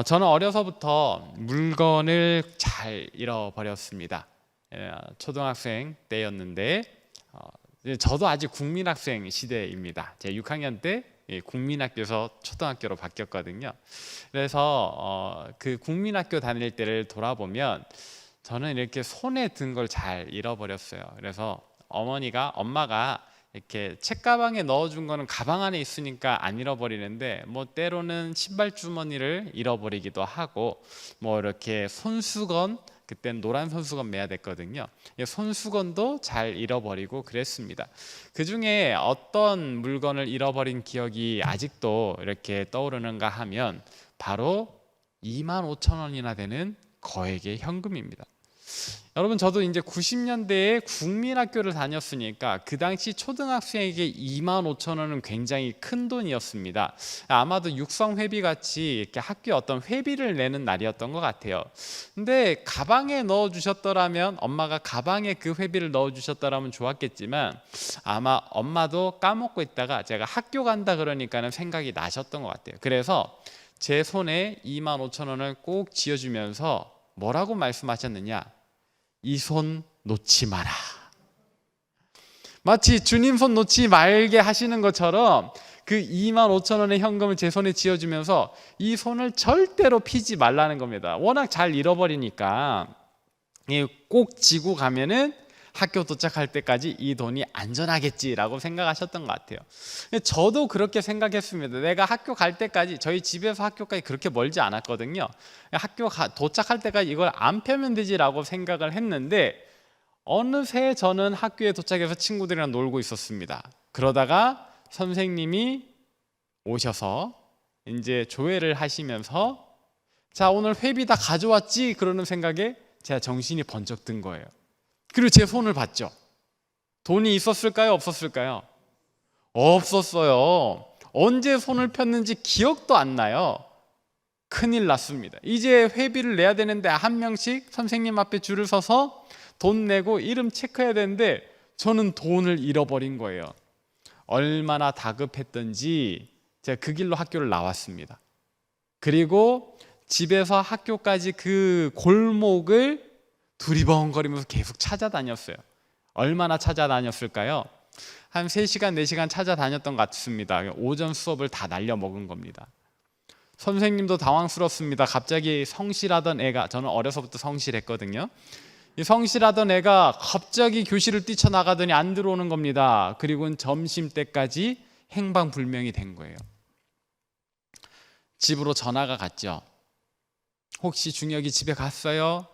저는 어려서부터 물건을 잘 잃어버렸습니다. 초등학생 때였는데 저도 아직 국민학생 시대입니다. 제 6학년 때 국민학교에서 초등학교로 바뀌었거든요. 그래서 그 국민학교 다닐 때를 돌아보면 저는 이렇게 손에 든 걸 잘 잃어버렸어요. 그래서 엄마가 이렇게 책가방에 넣어준 거는 가방 안에 있으니까 안 잃어버리는데 뭐 때로는 신발 주머니를 잃어버리기도 하고 뭐 이렇게 손수건, 그땐 노란 손수건 매야 됐거든요. 손수건도 잘 잃어버리고 그랬습니다. 그 중에 어떤 물건을 잃어버린 기억이 아직도 이렇게 떠오르는가 하면 바로 25,000원이나 되는 거액의 현금입니다. 여러분, 저도 이제 90년대에 국민학교를 다녔으니까 그 당시 초등학생에게 25,000원은 굉장히 큰 돈이었습니다. 아마도 육성회비 같이 이렇게 학교에 어떤 회비를 내는 날이었던 것 같아요. 근데 가방에 넣어주셨더라면, 엄마가 가방에 그 회비를 넣어주셨더라면 좋았겠지만 아마 엄마도 까먹고 있다가 제가 학교 간다 그러니까는 생각이 나셨던 것 같아요. 그래서 제 손에 25,000원을 꼭 쥐어주면서 뭐라고 말씀하셨느냐? 이 손 놓지 마라. 마치 주님 손 놓지 말게 하시는 것처럼 그 25,000원의 현금을 제 손에 쥐어주면서 이 손을 절대로 피지 말라는 겁니다. 워낙 잘 잃어버리니까 꼭 쥐고 가면은 학교 도착할 때까지 이 돈이 안전하겠지라고 생각하셨던 것 같아요. 저도 그렇게 생각했습니다. 내가 학교 갈 때까지, 저희 집에서 학교까지 그렇게 멀지 않았거든요. 도착할 때까지 이걸 안 펴면 되지라고 생각을 했는데 어느새 저는 학교에 도착해서 친구들이랑 놀고 있었습니다. 그러다가 선생님이 오셔서 이제 조회를 하시면서 자, 오늘 회비 다 가져왔지? 그러는 생각에 제가 정신이 번쩍 든 거예요. 그리고 제 손을 봤죠. 돈이 있었을까요? 없었을까요? 없었어요. 언제 손을 폈는지 기억도 안 나요. 큰일 났습니다. 이제 회비를 내야 되는데 한 명씩 선생님 앞에 줄을 서서 돈 내고 이름 체크해야 되는데 저는 돈을 잃어버린 거예요. 얼마나 다급했던지 제가 그 길로 학교를 나왔습니다. 그리고 집에서 학교까지 그 골목을 두리번거리면서 계속 찾아다녔어요. 얼마나 찾아다녔을까요? 한 3시간, 4시간 찾아다녔던 것 같습니다. 오전 수업을 다 날려먹은 겁니다. 선생님도 당황스럽습니다. 갑자기 성실하던 애가, 저는 어려서부터 성실했거든요. 이 성실하던 애가 갑자기 교실을 뛰쳐나가더니 안 들어오는 겁니다. 그리고는 점심때까지 행방불명이 된 거예요. 집으로 전화가 갔죠. 혹시 준혁이 집에 갔어요?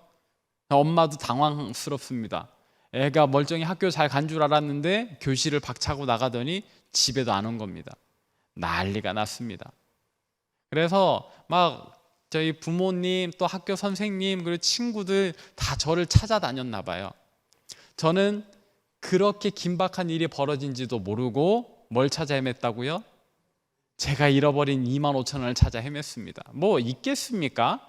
엄마도 당황스럽습니다. 애가 멀쩡히 학교 잘 간 줄 알았는데 교실을 박차고 나가더니 집에도 안 온 겁니다. 난리가 났습니다. 그래서 막 저희 부모님, 또 학교 선생님, 그리고 친구들 다 저를 찾아다녔나 봐요. 저는 그렇게 긴박한 일이 벌어진지도 모르고 뭘 찾아 헤맸다고요? 제가 잃어버린 25,000원을 찾아 헤맸습니다. 뭐 있겠습니까?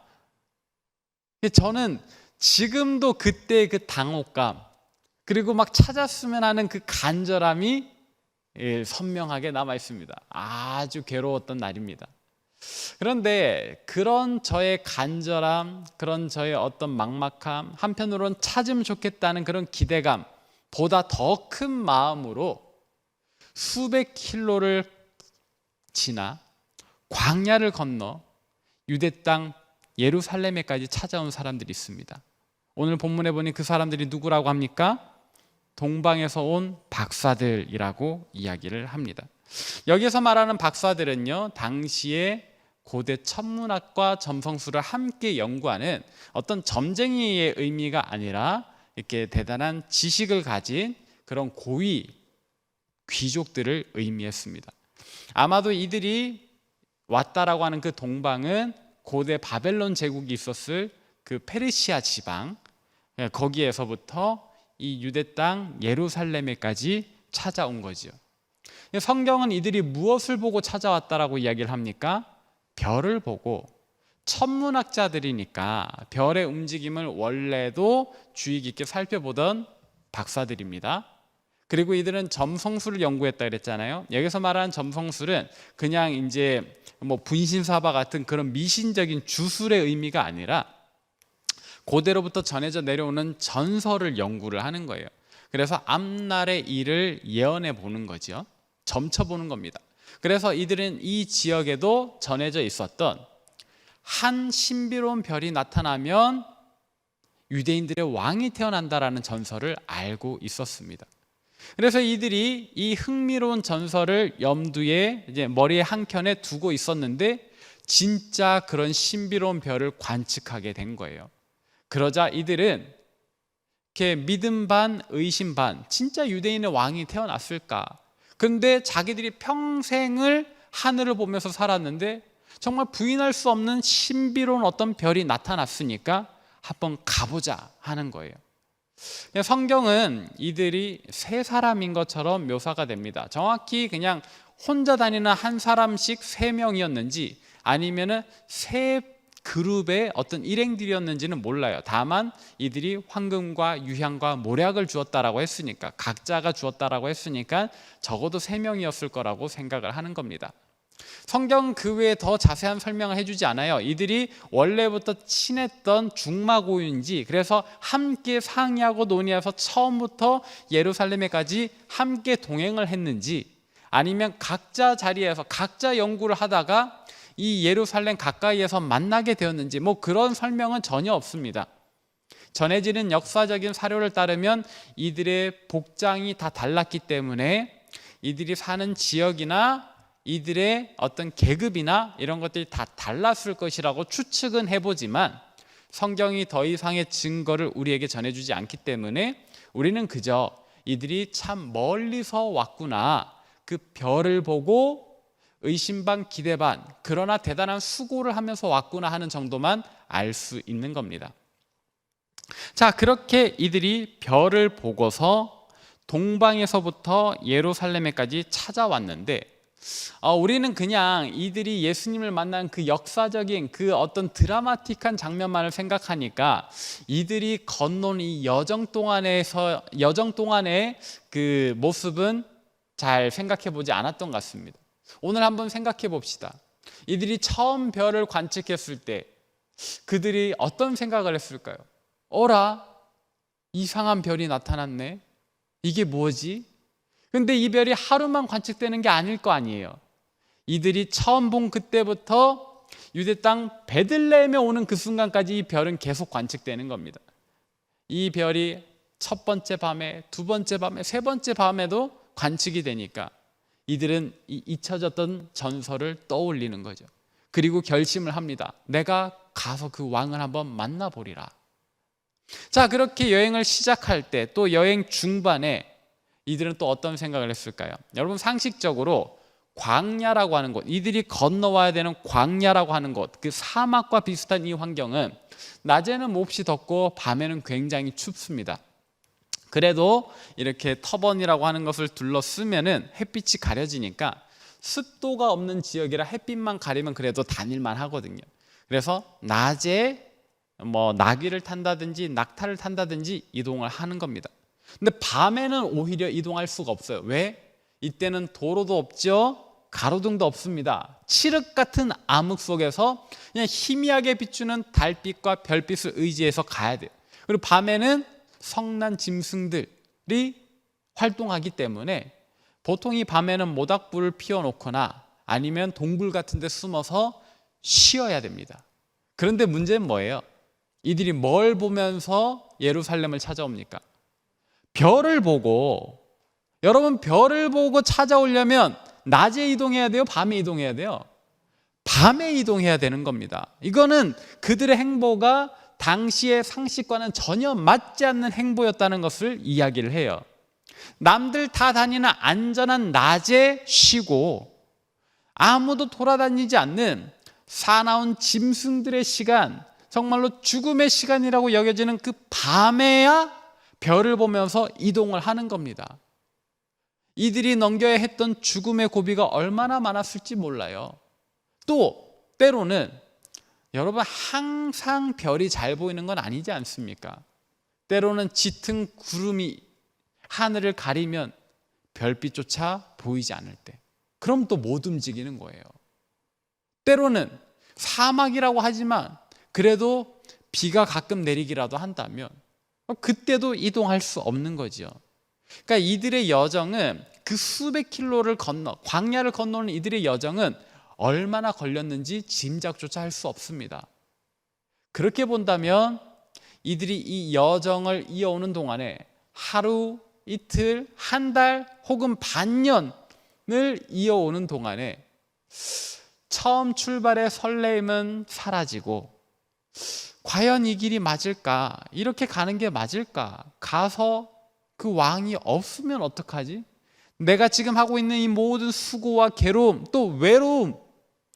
저는 지금도 그때 그 당혹감, 그리고 막 찾았으면 하는 그 간절함이 선명하게 남아 있습니다. 아주 괴로웠던 날입니다. 그런데 그런 저의 간절함, 그런 저의 어떤 막막함, 한편으로는 찾으면 좋겠다는 그런 기대감 보다 더 큰 마음으로 수백 킬로를 지나 광야를 건너 유대 땅 예루살렘에까지 찾아온 사람들이 있습니다. 오늘 본문에 보니 그 사람들이 누구라고 합니까? 동방에서 온 박사들이라고 이야기를 합니다. 여기서 말하는 박사들은요, 당시에 고대 천문학과 점성술을 함께 연구하는 어떤 점쟁이의 의미가 아니라 이렇게 대단한 지식을 가진 그런 고위 귀족들을 의미했습니다. 아마도 이들이 왔다라고 하는 그 동방은 고대 바벨론 제국이 있었을 그 페르시아 지방, 거기에서부터 이 유대 땅 예루살렘에까지 찾아온 거죠. 성경은 이들이 무엇을 보고 찾아왔다라고 이야기를 합니까? 별을 보고, 천문학자들이니까 별의 움직임을 원래도 주의 깊게 살펴보던 박사들입니다. 그리고 이들은 점성술을 연구했다 그랬잖아요. 여기서 말하는 점성술은 그냥 이제 뭐 분신사바 같은 그런 미신적인 주술의 의미가 아니라 고대로부터 전해져 내려오는 전설을 연구를 하는 거예요. 그래서 앞날의 일을 예언해 보는 거죠. 점쳐 보는 겁니다. 그래서 이들은 이 지역에도 전해져 있었던 한 신비로운 별이 나타나면 유대인들의 왕이 태어난다라는 전설을 알고 있었습니다. 그래서 이들이 이 흥미로운 전설을 염두에 이제 머리의 한켠에 두고 있었는데 진짜 그런 신비로운 별을 관측하게 된 거예요. 그러자 이들은 이렇게 믿음 반 의심 반, 진짜 유대인의 왕이 태어났을까? 그런데 자기들이 평생을 하늘을 보면서 살았는데 정말 부인할 수 없는 신비로운 어떤 별이 나타났으니까 한번 가보자 하는 거예요. 성경은 이들이 세 사람인 것처럼 묘사가 됩니다. 정확히 그냥 혼자 다니는 한 사람씩 세 명이었는지 아니면은 세 그룹의 어떤 일행들이었는지는 몰라요. 다만 이들이 황금과 유향과 모략을 주었다라고 했으니까, 각자가 주었다라고 했으니까 적어도 세 명이었을 거라고 생각을 하는 겁니다. 성경은 그 외에 더 자세한 설명을 해주지 않아요. 이들이 원래부터 친했던 중마고유인지, 그래서 함께 상의하고 논의해서 처음부터 예루살렘에까지 함께 동행을 했는지, 아니면 각자 자리에서 각자 연구를 하다가 이 예루살렘 가까이에서 만나게 되었는지 뭐 그런 설명은 전혀 없습니다. 전해지는 역사적인 사료를 따르면 이들의 복장이 다 달랐기 때문에 이들이 사는 지역이나 이들의 어떤 계급이나 이런 것들이 다 달랐을 것이라고 추측은 해보지만 성경이 더 이상의 증거를 우리에게 전해주지 않기 때문에 우리는 그저 이들이 참 멀리서 왔구나, 그 별을 보고 의심 반 기대 반, 그러나 대단한 수고를 하면서 왔구나 하는 정도만 알 수 있는 겁니다. 자, 그렇게 이들이 별을 보고서 동방에서부터 예루살렘에까지 찾아왔는데 우리는 그냥 이들이 예수님을 만난 그 역사적인 그 어떤 드라마틱한 장면만을 생각하니까 이들이 건너온 이 여정 동안의 그 모습은 잘 생각해 보지 않았던 것 같습니다. 오늘 한번 생각해 봅시다. 이들이 처음 별을 관측했을 때 그들이 어떤 생각을 했을까요? 어라, 이상한 별이 나타났네. 이게 뭐지? 근데 이 별이 하루만 관측되는 게 아닐 거 아니에요. 이들이 처음 본 그때부터 유대 땅 베들레헴에 오는 그 순간까지 이 별은 계속 관측되는 겁니다. 이 별이 첫 번째 밤에, 두 번째 밤에, 세 번째 밤에도 관측이 되니까 이들은 잊혀졌던 전설을 떠올리는 거죠. 그리고 결심을 합니다. 내가 가서 그 왕을 한번 만나보리라. 자, 그렇게 여행을 시작할 때 또 여행 중반에 이들은 또 어떤 생각을 했을까요? 여러분, 상식적으로 광야라고 하는 곳, 이들이 건너와야 되는 광야라고 하는 곳, 그 사막과 비슷한 이 환경은 낮에는 몹시 덥고 밤에는 굉장히 춥습니다. 그래도 이렇게 터번이라고 하는 것을 둘러쓰면은 햇빛이 가려지니까 습도가 없는 지역이라 햇빛만 가리면 그래도 다닐만 하거든요. 그래서 낮에 뭐 나귀를 탄다든지 낙타를 탄다든지 이동을 하는 겁니다. 근데 밤에는 오히려 이동할 수가 없어요. 왜? 이때는 도로도 없죠, 가로등도 없습니다. 칠흑 같은 암흑 속에서 그냥 희미하게 비추는 달빛과 별빛을 의지해서 가야 돼요. 그리고 밤에는 성난 짐승들이 활동하기 때문에 보통 이 밤에는 모닥불을 피워놓거나 아니면 동굴 같은 데 숨어서 쉬어야 됩니다. 그런데 문제는 뭐예요? 이들이 뭘 보면서 예루살렘을 찾아옵니까? 별을 보고. 여러분, 별을 보고 찾아오려면 낮에 이동해야 돼요? 밤에 이동해야 돼요? 밤에 이동해야 되는 겁니다. 이거는 그들의 행보가 당시의 상식과는 전혀 맞지 않는 행보였다는 것을 이야기를 해요. 남들 다 다니는 안전한 낮에 쉬고 아무도 돌아다니지 않는 사나운 짐승들의 시간, 정말로 죽음의 시간이라고 여겨지는 그 밤에야 별을 보면서 이동을 하는 겁니다. 이들이 넘겨야 했던 죽음의 고비가 얼마나 많았을지 몰라요. 또 때로는 여러분, 항상 별이 잘 보이는 건 아니지 않습니까? 때로는 짙은 구름이 하늘을 가리면 별빛조차 보이지 않을 때, 그럼 또 못 움직이는 거예요. 때로는 사막이라고 하지만 그래도 비가 가끔 내리기라도 한다면 그때도 이동할 수 없는 거죠. 그러니까 이들의 여정은 그 수백 킬로를 건너 광야를 건너는 이들의 여정은 얼마나 걸렸는지 짐작조차 할 수 없습니다. 그렇게 본다면 이들이 이 여정을 이어오는 동안에 하루, 이틀, 한 달 혹은 반년을 이어오는 동안에 처음 출발의 설레임은 사라지고, 과연 이 길이 맞을까? 이렇게 가는 게 맞을까? 가서 그 왕이 없으면 어떡하지? 내가 지금 하고 있는 이 모든 수고와 괴로움, 또 외로움,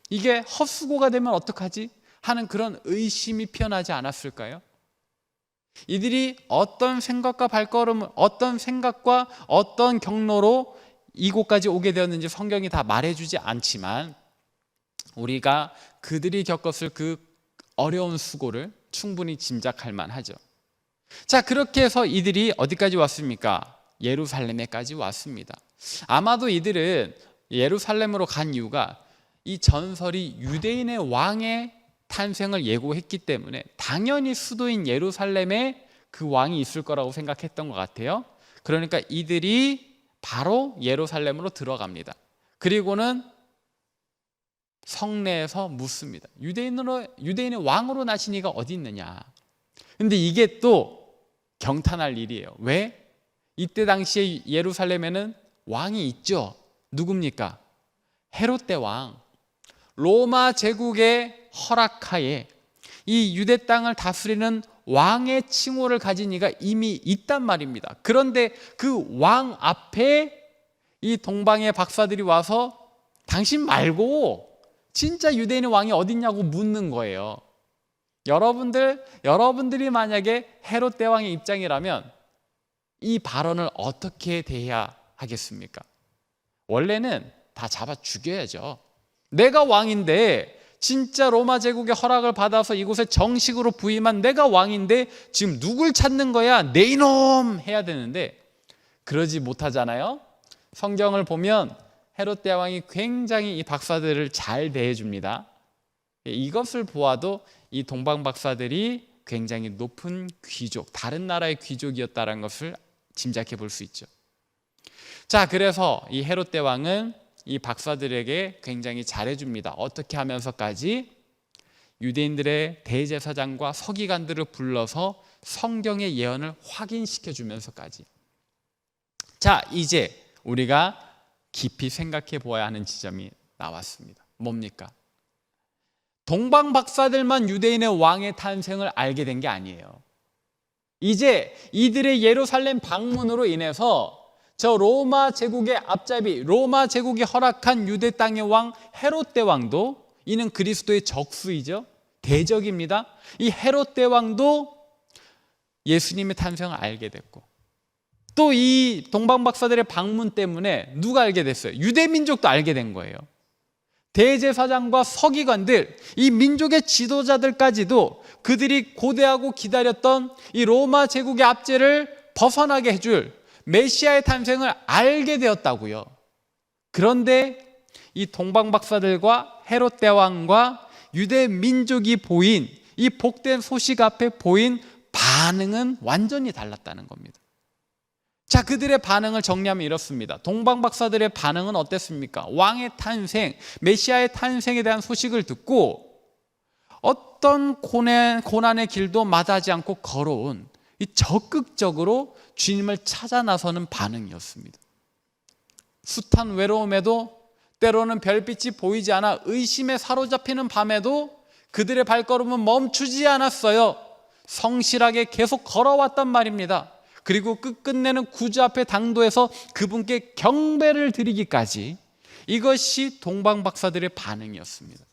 이게 헛수고가 되면 어떡하지? 하는 그런 의심이 피어나지 않았을까요? 이들이 어떤 생각과 발걸음을, 어떤 생각과 어떤 경로로 이곳까지 오게 되었는지 성경이 다 말해주지 않지만 우리가 그들이 겪었을 그 어려운 수고를 충분히 짐작할 만하죠. 자, 그렇게 해서 이들이 어디까지 왔습니까? 예루살렘에까지 왔습니다. 아마도 이들은 예루살렘으로 간 이유가 이 전설이 유대인의 왕의 탄생을 예고했기 때문에 당연히 수도인 예루살렘에 그 왕이 있을 거라고 생각했던 것 같아요. 그러니까 이들이 바로 예루살렘으로 들어갑니다. 그리고는 성내에서 묻습니다. 유대인의 왕으로 나신 이가 어디 있느냐. 근데 이게 또 경탄할 일이에요. 왜? 이때 당시에 예루살렘에는 왕이 있죠. 누굽니까? 헤롯 대왕. 로마 제국의 허락하에 이 유대 땅을 다스리는 왕의 칭호를 가진 이가 이미 있단 말입니다. 그런데 그 왕 앞에 이 동방의 박사들이 와서 당신 말고 진짜 유대인의 왕이 어딨냐고 묻는 거예요. 여러분들이 만약에 헤롯 대왕의 입장이라면 이 발언을 어떻게 대해야 하겠습니까? 원래는 다 잡아 죽여야죠. 내가 왕인데, 진짜 로마 제국의 허락을 받아서 이곳에 정식으로 부임한 내가 왕인데 지금 누굴 찾는 거야? 내 이놈! 해야 되는데 그러지 못하잖아요. 성경을 보면 헤롯 대왕이 굉장히 이 박사들을 잘 대해줍니다. 이것을 보아도 이 동방 박사들이 굉장히 높은 귀족, 다른 나라의 귀족이었다는 것을 짐작해 볼 수 있죠. 자, 그래서 이 헤롯 대왕은 이 박사들에게 굉장히 잘해줍니다. 어떻게 하면서까지? 유대인들의 대제사장과 서기관들을 불러서 성경의 예언을 확인시켜 주면서까지. 자, 이제 우리가 깊이 생각해 보아야 하는 지점이 나왔습니다. 뭡니까? 동방 박사들만 유대인의 왕의 탄생을 알게 된 게 아니에요. 이제 이들의 예루살렘 방문으로 인해서 저 로마 제국의 앞잡이, 로마 제국이 허락한 유대 땅의 왕 헤롯 대왕도, 이는 그리스도의 적수이죠. 대적입니다. 이 헤롯 대왕도 예수님의 탄생을 알게 됐고, 또 이 동방 박사들의 방문 때문에 누가 알게 됐어요? 유대 민족도 알게 된 거예요. 대제사장과 서기관들, 이 민족의 지도자들까지도 그들이 고대하고 기다렸던 이 로마 제국의 압제를 벗어나게 해줄 메시아의 탄생을 알게 되었다고요. 그런데 이 동방 박사들과 헤롯 대왕과 유대 민족이 보인 이 복된 소식 앞에 보인 반응은 완전히 달랐다는 겁니다. 자, 그들의 반응을 정리하면 이렇습니다. 동방 박사들의 반응은 어땠습니까? 왕의 탄생, 메시아의 탄생에 대한 소식을 듣고 어떤 고난의 길도 마다하지 않고 걸어온 이 적극적으로 주님을 찾아 나서는 반응이었습니다. 숱한 외로움에도, 때로는 별빛이 보이지 않아 의심에 사로잡히는 밤에도 그들의 발걸음은 멈추지 않았어요. 성실하게 계속 걸어왔단 말입니다. 그리고 끝끝내는 구주 앞에 당도해서 그분께 경배를 드리기까지, 이것이 동방 박사들의 반응이었습니다.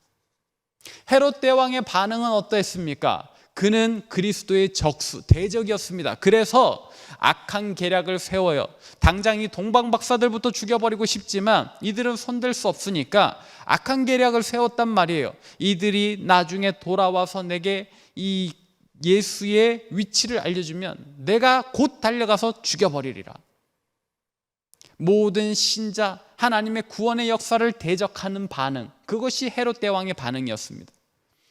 헤롯 대왕의 반응은 어떠했습니까? 그는 그리스도의 적수, 대적이었습니다. 그래서 악한 계략을 세워요. 당장 이 동방 박사들부터 죽여버리고 싶지만 이들은 손댈 수 없으니까 악한 계략을 세웠단 말이에요. 이들이 나중에 돌아와서 내게 이 예수의 위치를 알려주면 내가 곧 달려가서 죽여버리리라. 모든 신자, 하나님의 구원의 역사를 대적하는 반응, 그것이 헤롯 대왕의 반응이었습니다.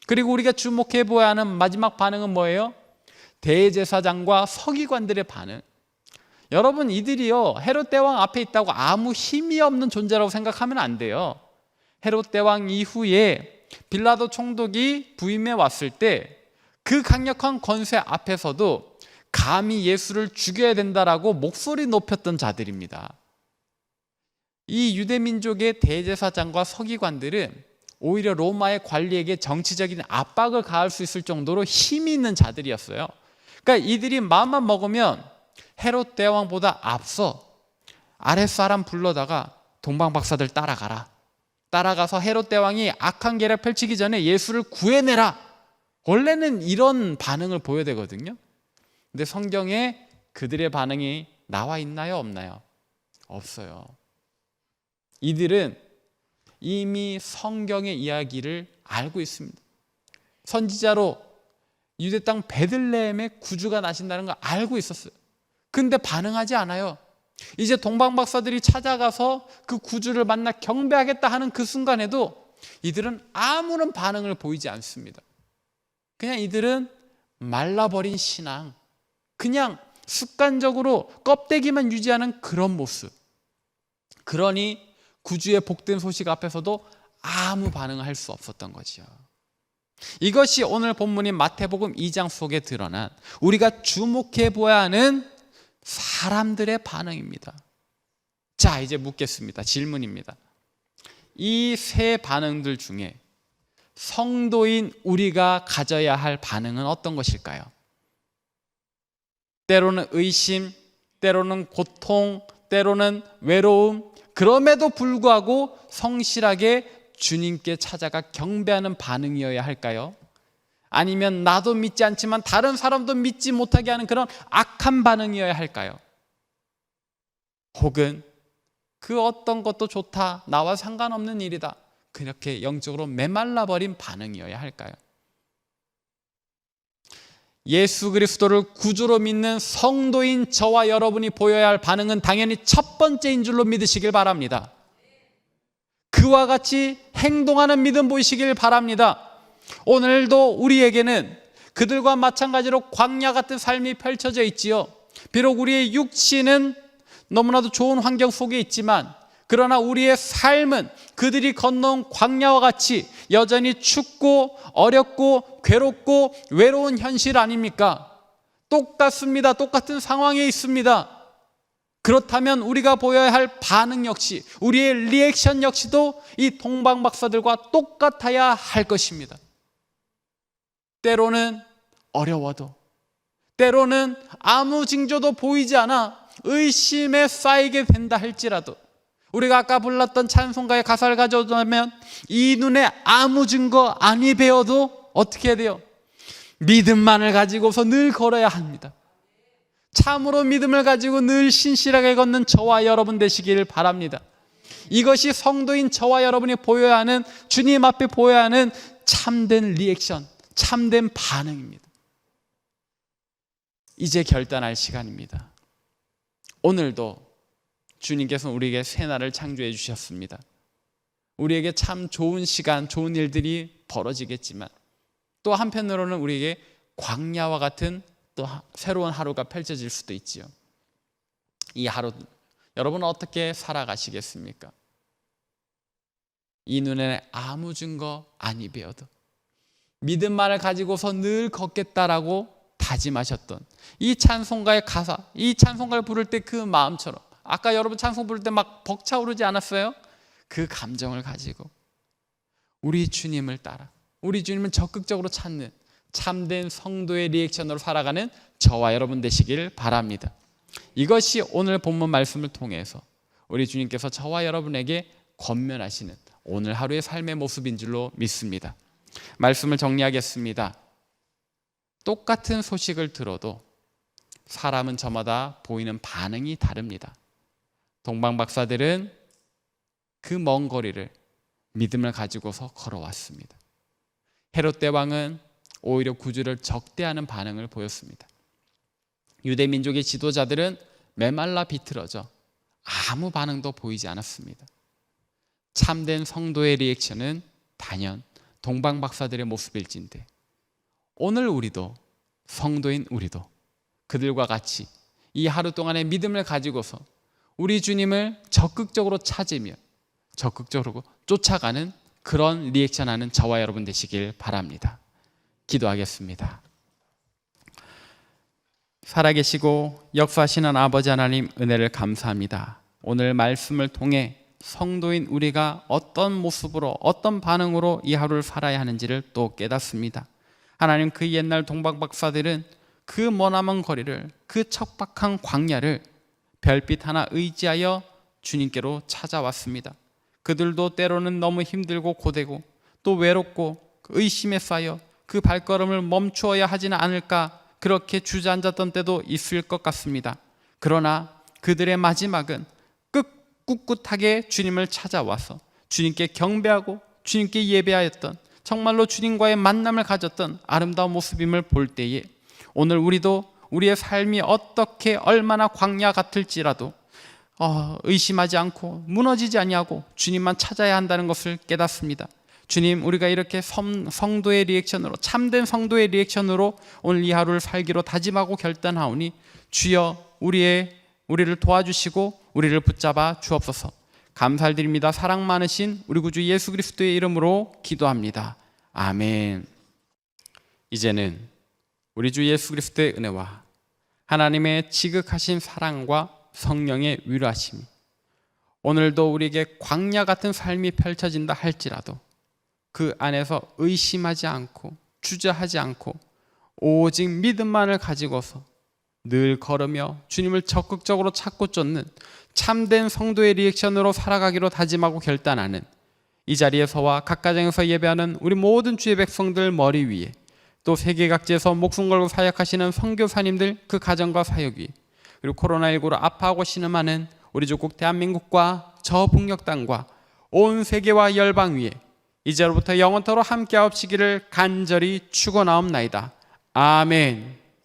그리고 우리가 주목해 보아야 하는 마지막 반응은 뭐예요? 대제사장과 서기관들의 반응. 여러분, 이들이요, 헤롯 대왕 앞에 있다고 아무 힘이 없는 존재라고 생각하면 안 돼요. 헤롯 대왕 이후에 빌라도 총독이 부임해 왔을 때 그 강력한 권세 앞에서도 감히 예수를 죽여야 된다라고 목소리 높였던 자들입니다. 이 유대민족의 대제사장과 서기관들은 오히려 로마의 관리에게 정치적인 압박을 가할 수 있을 정도로 힘이 있는 자들이었어요. 그러니까 이들이 마음만 먹으면 헤롯 대왕보다 앞서 아랫사람 불러다가 동방박사들 따라가라, 따라가서 헤롯 대왕이 악한 계략 펼치기 전에 예수를 구해내라, 원래는 이런 반응을 보여야 되거든요. 근데 성경에 그들의 반응이 나와 있나요? 없나요? 없어요. 이들은 이미 성경의 이야기를 알고 있습니다. 선지자로 유대 땅 베들레헴에 구주가 나신다는 걸 알고 있었어요. 근데 반응하지 않아요. 이제 동방박사들이 찾아가서 그 구주를 만나 경배하겠다 하는 그 순간에도 이들은 아무런 반응을 보이지 않습니다. 그냥 이들은 말라버린 신앙, 그냥 습관적으로 껍데기만 유지하는 그런 모습. 그러니 구주의 복된 소식 앞에서도 아무 반응을 할 수 없었던 거지요. 이것이 오늘 본문인 마태복음 2장 속에 드러난 우리가 주목해 보아야 하는 사람들의 반응입니다. 자, 이제 묻겠습니다. 질문입니다. 이 세 반응들 중에 성도인 우리가 가져야 할 반응은 어떤 것일까요? 때로는 의심, 때로는 고통, 때로는 외로움, 그럼에도 불구하고 성실하게 주님께 찾아가 경배하는 반응이어야 할까요? 아니면 나도 믿지 않지만 다른 사람도 믿지 못하게 하는 그런 악한 반응이어야 할까요? 혹은 그 어떤 것도 좋다, 나와 상관없는 일이다, 그렇게 영적으로 메말라버린 반응이어야 할까요? 예수 그리스도를 구주로 믿는 성도인 저와 여러분이 보여야 할 반응은 당연히 첫 번째인 줄로 믿으시길 바랍니다. 그와 같이 행동하는 믿음 보이시길 바랍니다. 오늘도 우리에게는 그들과 마찬가지로 광야 같은 삶이 펼쳐져 있지요. 비록 우리의 육신은 너무나도 좋은 환경 속에 있지만, 그러나 우리의 삶은 그들이 건너온 광야와 같이 여전히 춥고 어렵고 괴롭고 외로운 현실 아닙니까? 똑같습니다. 똑같은 상황에 있습니다. 그렇다면 우리가 보여야 할 반응 역시, 우리의 리액션 역시도 이 동방박사들과 똑같아야 할 것입니다. 때로는 어려워도, 때로는 아무 징조도 보이지 않아 의심에 쌓이게 된다 할지라도, 우리가 아까 불렀던 찬송가의 가사를 가져오자면 이 눈에 아무 증거 아니 배워도 어떻게 해야 돼요? 믿음만을 가지고서 늘 걸어야 합니다. 참으로 믿음을 가지고 늘 신실하게 걷는 저와 여러분 되시길 바랍니다. 이것이 성도인 저와 여러분이 보여야 하는, 주님 앞에 보여야 하는 참된 리액션, 참된 반응입니다. 이제 결단할 시간입니다. 오늘도 주님께서는 우리에게 새날을 창조해 주셨습니다. 우리에게 참 좋은 시간, 좋은 일들이 벌어지겠지만 또 한편으로는 우리에게 광야와 같은 또 새로운 하루가 펼쳐질 수도 있지요. 이 하루 여러분은 어떻게 살아가시겠습니까? 이 눈에 아무 증거 아니 배어도 믿음만을 가지고서 늘 걷겠다라고 다짐하셨던 이 찬송가의 가사, 이 찬송가를 부를 때 그 마음처럼, 아까 여러분 찬송 부를 때 막 벅차오르지 않았어요? 그 감정을 가지고 우리 주님을 따라, 우리 주님을 적극적으로 찾는 참된 성도의 리액션으로 살아가는 저와 여러분 되시길 바랍니다. 이것이 오늘 본문 말씀을 통해서 우리 주님께서 저와 여러분에게 권면하시는 오늘 하루의 삶의 모습인 줄로 믿습니다. 말씀을 정리하겠습니다. 똑같은 소식을 들어도 사람은 저마다 보이는 반응이 다릅니다. 동방박사들은 그 먼 거리를 믿음을 가지고서 걸어왔습니다. 헤롯 대왕은 오히려 구주를 적대하는 반응을 보였습니다. 유대 민족의 지도자들은 메말라 비틀어져 아무 반응도 보이지 않았습니다. 참된 성도의 리액션은 단연 동방 박사들의 모습일진데, 오늘 우리도, 성도인 우리도 그들과 같이 이 하루 동안의 믿음을 가지고서 우리 주님을 적극적으로 찾으며 적극적으로 쫓아가는 그런 리액션하는 저와 여러분 되시길 바랍니다. 기도하겠습니다. 살아계시고 역사하시는 아버지 하나님, 은혜를 감사합니다. 오늘 말씀을 통해 성도인 우리가 어떤 모습으로, 어떤 반응으로 이 하루를 살아야 하는지를 또 깨닫습니다. 하나님, 그 옛날 동방 박사들은 그 머나먼 거리를, 그 척박한 광야를 별빛 하나 의지하여 주님께로 찾아왔습니다. 그들도 때로는 너무 힘들고 고되고 또 외롭고 의심에 쌓여 그 발걸음을 멈추어야 하지는 않을까, 그렇게 주저앉았던 때도 있을 것 같습니다. 그러나 그들의 마지막은 꿋꿋하게 주님을 찾아와서 주님께 경배하고 주님께 예배하였던, 정말로 주님과의 만남을 가졌던 아름다운 모습임을 볼 때에, 오늘 우리도 우리의 삶이 어떻게 얼마나 광야 같을지라도 의심하지 않고 무너지지 아니하고 주님만 찾아야 한다는 것을 깨닫습니다. 주님, 우리가 이렇게 성도의 리액션으로, 참된 성도의 리액션으로 오늘 이 하루를 살기로 다짐하고 결단하오니 주여 우리를 도와주시고 우리를 붙잡아 주옵소서. 감사드립니다. 사랑 많으신 우리 구주 예수 그리스도의 이름으로 기도합니다. 아멘. 이제는 우리 주 예수 그리스도의 은혜와 하나님의 지극하신 사랑과 성령의 위로하심이 오늘도 우리에게 광야 같은 삶이 펼쳐진다 할지라도 그 안에서 의심하지 않고 주저하지 않고 오직 믿음만을 가지고서 늘 걸으며 주님을 적극적으로 찾고 쫓는 참된 성도의 리액션으로 살아가기로 다짐하고 결단하는, 이 자리에서와 각 가정에서 예배하는 우리 모든 주의 백성들 머리 위에, 또 세계 각지에서 목숨 걸고 사역하시는 선교사님들 그 가정과 사역 위에, 그리고 코로나19로 아파하고 신음하는 우리 조국 대한민국과 저 북녘 땅과 온 세계와 열방 위에 이제로부터 영원토록 함께하옵시기를 간절히 축원하옵나이다. 아멘.